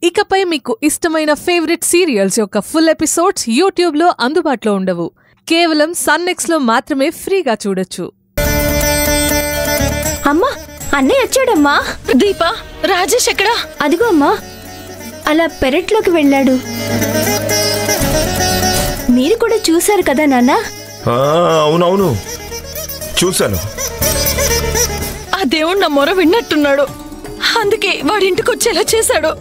ఇకపై మీకు ఇష్టమైన ఫేవరెట్ సీరియల్స్ యొక్క ఫుల్ ఎపిసోడ్స్ యూట్యూబ్లో అందుబాటులో ఉండవు. కేవలం సన్నెక్స్లో మాత్రమే ఫ్రీగా చూడొచ్చు. అమ్మా, అన్నయ్య వచ్చాడమ్మా. దీపా, రాజేష్ ఎక్కడా? అదిగో అమ్మా, అలా పెరట్లోకి వెళ్ళాడు. మీరు కూడా చూశారు కదా నాన్న? అవునవును, చూశాను. ఆ దేవుడు నా మొర విన్నట్టున్నాడు, అందుకే వాడింటికి వచ్చేలా చేశాడు.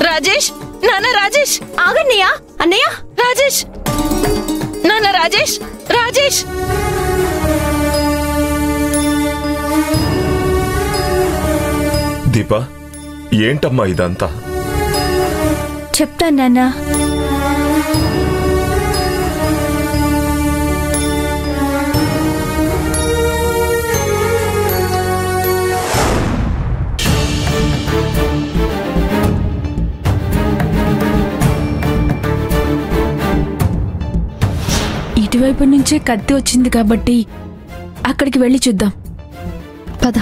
రాజేష్, నాన్న రాజేష్. ఆగన్నయ్య, అన్నయ్య. రాజేష్, నాన్న రాజేష్, రాజేష్. దీపా, ఏంటమ్మా ఇదంతా? చెప్తాను నాన్న. ఇటువైపు నుంచే కత్తి వచ్చింది కాబట్టి అక్కడికి వెళ్ళి చూద్దాం. పద.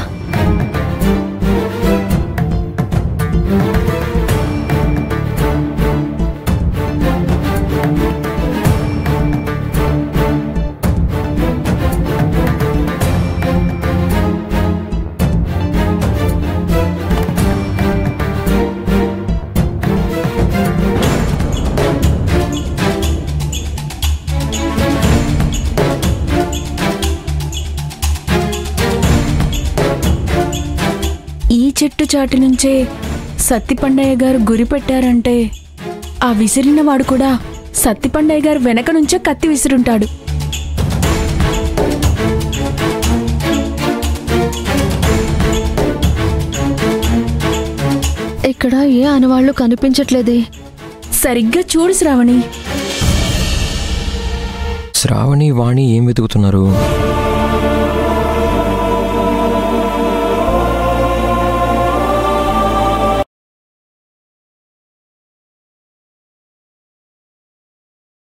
ఈ చెట్టు చాటు నుంచే సత్తిపండయ్య గారు గురి పెట్టారంటే ఆ విసిరిన వాడు కూడా సత్తిపండయ్య గారు వెనక నుంచే కత్తి విసిరుంటాడు. ఇక్కడ ఏ ఆనవాళ్లు కనిపించట్లేదే. సరిగ్గా చూడు శ్రావణి. శ్రావణి, వాణి ఏం వెతుకుతున్నారు?